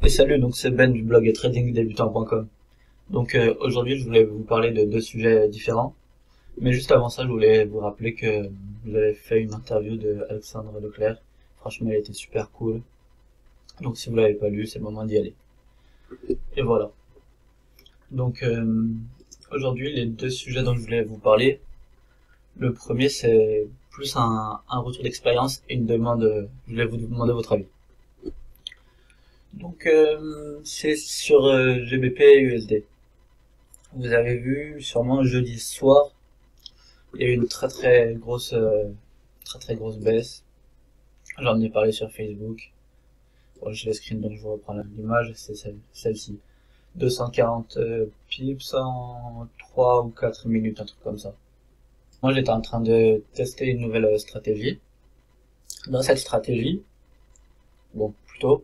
Et salut, donc c'est Ben du blog tradingdebutant.com. Donc aujourd'hui je voulais vous parler de deux sujets différents, mais juste avant ça je voulais vous rappeler que j'avais fait une interview de Alexandre Leclerc. Franchement elle était super cool, donc si vous l'avez pas lu c'est le moment d'y aller. Et voilà. Donc aujourd'hui les deux sujets dont je voulais vous parler, le premier c'est plus un retour d'expérience et une demande, je voulais vous demander votre avis. Donc c'est sur GBP et USD. Vous avez vu sûrement jeudi soir, il y a eu une très très grosse baisse. J'en ai parlé sur Facebook. Bon, j'ai le screen donc je vous reprends l'image, c'est celle-ci. 240 pips en 3 ou 4 minutes, un truc comme ça. Moi j'étais en train de tester une nouvelle stratégie. Dans cette stratégie, bon plutôt,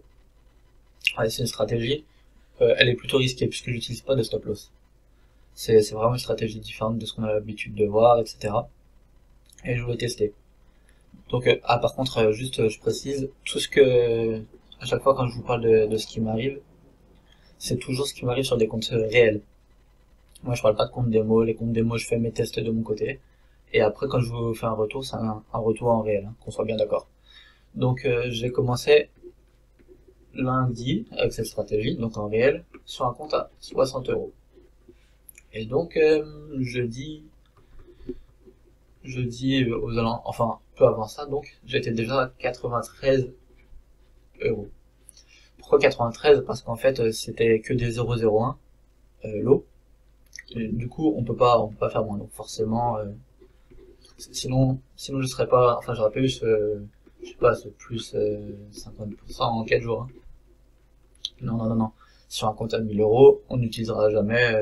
ouais, c'est une stratégie, elle est plutôt risquée puisque j'utilise pas de stop loss. C'est vraiment une stratégie différente de ce qu'on a l'habitude de voir, etc. Et je voulais tester. Donc, par contre, juste, je précise, tout ce que, à chaque fois quand je vous parle de ce qui m'arrive, c'est toujours ce qui m'arrive sur des comptes réels. Moi, je parle pas de comptes démo. Les comptes démo, je fais mes tests de mon côté. Et après, quand je vous fais un retour, c'est un retour en réel, hein, qu'on soit bien d'accord. Donc, j'ai commencé lundi avec cette stratégie, donc en réel, sur un compte à 60 euros. Et donc, jeudi aux alentours, enfin, peu avant ça, donc, j'étais déjà à 93 euros. Pourquoi 93? Parce qu'en fait, c'était que des 0,01 lot. Et du coup, on peut pas faire moins. Donc forcément, sinon je serais pas, enfin j'aurais pas eu je sais pas, ce plus 50% en 4 jours, hein. Non, non, non, non. Sur un compte à 1000 euros, on n'utilisera jamais,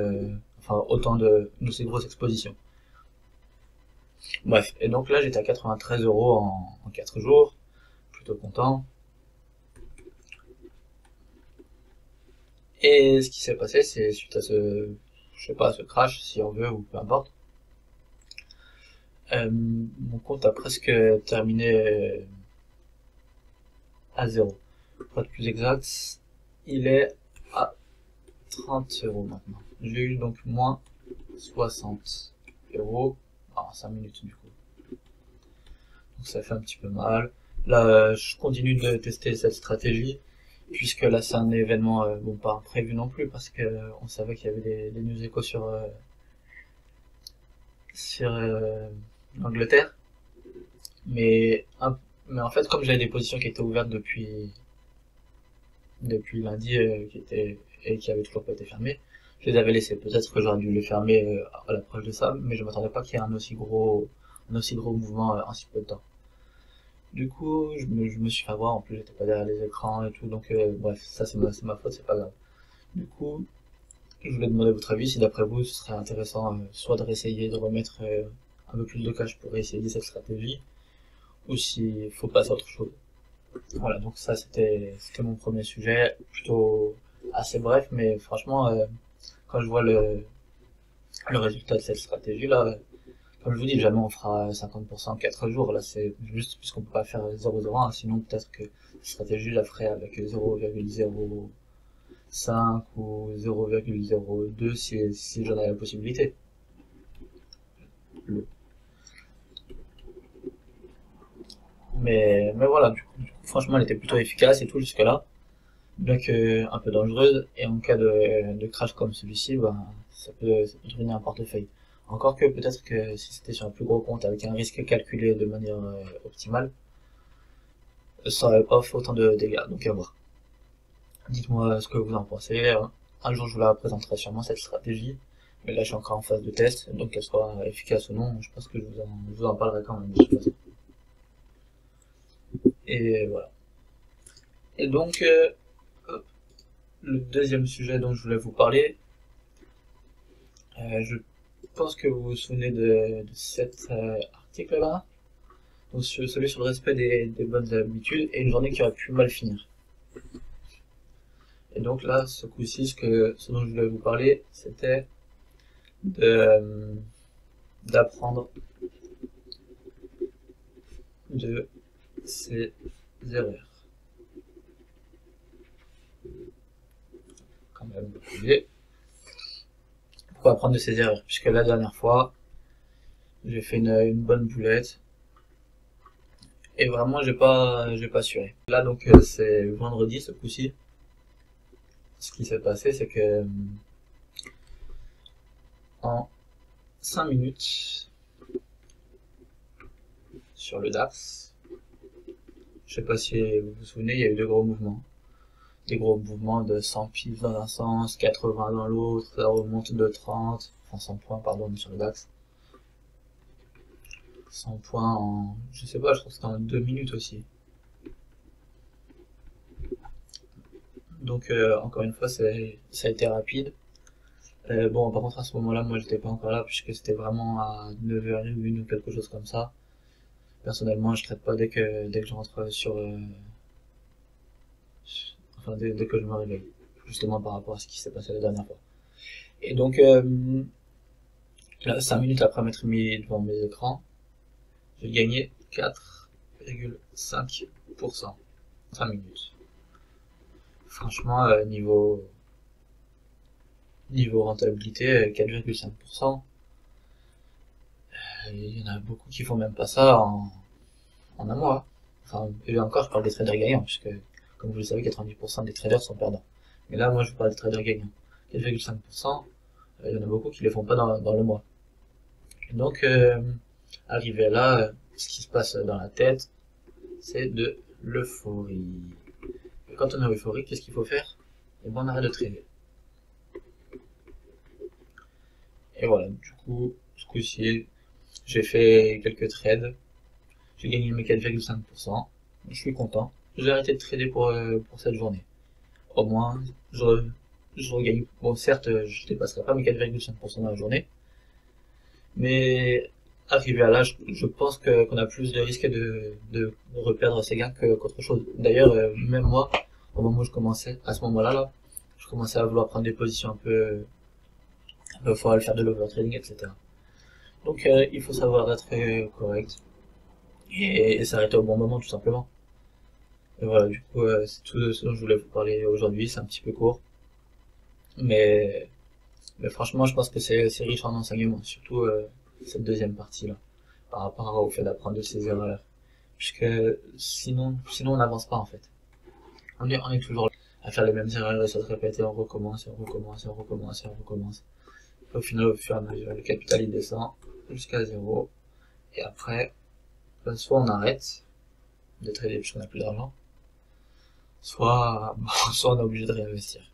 enfin autant de ces grosses expositions. Bref, et donc là j'étais à 93 euros en 4 jours, plutôt content. Et ce qui s'est passé, c'est suite à je sais pas, ce crash, si on veut, ou peu importe, mon compte a presque terminé à zéro. Pour être plus exact, il est à 30 euros maintenant. J'ai eu donc moins 60 euros en 5 minutes du coup. Donc ça fait un petit peu mal. Là, je continue de tester cette stratégie, puisque là c'est un événement, bon pas imprévu non plus, parce que on savait qu'il y avait des news échos sur l'Angleterre. Mais, mais en fait, comme j'avais des positions qui étaient ouvertes depuis lundi, et qui avaient toujours pas été fermées, je les avais laissées. Peut-être que j'aurais dû les fermer à l'approche de ça, mais je m'attendais pas qu'il y ait un aussi gros mouvement en si peu de temps. Du coup, je me suis fait avoir. En plus j'étais pas derrière les écrans et tout, donc bref, ça c'est ma faute, c'est pas grave. Du coup, je voulais demander votre avis, si d'après vous, ce serait intéressant soit de réessayer de remettre un peu plus de cash pour essayer cette stratégie, ou s'il faut passer à autre chose. Voilà, donc ça c'était mon premier sujet, plutôt assez bref, mais franchement, quand je vois le résultat de cette stratégie-là, comme je vous dis, jamais on fera 50% en 4 jours, là c'est juste puisqu'on peut pas faire 0,01, sinon peut-être que cette stratégie la ferait avec 0,05 ou 0,02 si j'en avais la possibilité. Mais voilà, du coup, franchement elle était plutôt efficace et tout jusque là. Bien que un peu dangereuse, et en cas de crash comme celui-ci, ben, ça peut devenir un portefeuille. Encore que peut-être que si c'était sur un plus gros compte avec un risque calculé de manière optimale, ça n'aurait pas fait autant de dégâts, donc à voir. Dites-moi ce que vous en pensez. Un jour je vous la présenterai sûrement cette stratégie, mais là je suis encore en phase de test, donc qu'elle soit efficace ou non, je pense que je vous en parlerai quand même de toute façon. Et voilà. Et donc, le deuxième sujet dont je voulais vous parler, je pense que vous vous souvenez de cet article-là, donc celui sur le respect des bonnes habitudes et une journée qui aurait pu mal finir. Et donc là, ce coup-ci, ce dont je voulais vous parler, c'était d'apprendre de ses erreurs. comme je disais, pour apprendre de ses erreurs. Puisque la dernière fois, j'ai fait une bonne boulette. Et vraiment, j'ai pas assuré. Là, donc, c'est vendredi, ce coup-ci. Ce qui s'est passé, c'est que, en 5 minutes, sur le DAX, je sais pas si vous vous souvenez, il y a eu de gros mouvements. Des gros mouvements de 100 pips dans un sens, 80 dans l'autre, ça remonte de 30, enfin 100 points, pardon, sur le DAX. 100 points en, je sais pas, je crois que c'était en 2 minutes aussi. Donc, encore une fois, ça a été rapide. Bon, par contre, à ce moment-là, moi, j'étais pas encore là, puisque c'était vraiment à 9h01 ou quelque chose comme ça. Personnellement, je traite pas dès que je rentre enfin, dès que je me réveille. Justement, par rapport à ce qui s'est passé la dernière fois. Et donc, là, 5 minutes après m'être mis devant mes écrans, j'ai gagné 4,5%. 5 minutes. Franchement, niveau rentabilité, 4,5%. Il y en a beaucoup qui font même pas ça en un mois. Enfin, et encore, je parle des traders gagnants, puisque, comme vous le savez, 90% des traders sont perdants. Mais là, moi, je parle des traders gagnants. 4,5%, il y en a beaucoup qui les font pas dans le mois. Et donc, arrivé là, ce qui se passe dans la tête, c'est de l'euphorie. Et quand on est euphorique, qu'est-ce qu'il faut faire? Et ben, on arrête de trader. Et voilà, du coup, ce coup-ci, j'ai fait quelques trades. J'ai gagné mes 4,5%. Je suis content. J'ai arrêté de trader pour cette journée. Au moins, je regagne. Bon, certes, je dépasserai pas mes 4,5% dans la journée. Mais, arrivé à l'âge, je pense qu'on a plus de risques de reperdre ses gains qu'autre chose. D'ailleurs, même moi, au moment où je commençais, à ce moment-là, là, je commençais à vouloir prendre des positions un peu folles, faire de l'overtrading, etc. Donc, il faut savoir être correct et s'arrêter au bon moment, tout simplement. Et voilà, du coup, c'est tout ce dont je voulais vous parler aujourd'hui. C'est un petit peu court, mais, mais franchement, je pense que c'est riche en enseignements, surtout cette deuxième partie-là, par rapport au fait d'apprendre de ses erreurs. Puisque sinon on n'avance pas en fait. On est toujours là à faire les mêmes erreurs et ça se répète et on recommence, et on recommence, et on recommence, et on recommence. Et au final, au fur et à mesure, le capital il descend jusqu'à zéro. Et après, soit on arrête de trader puisqu'on n'a plus d'argent, soit on est obligé de réinvestir.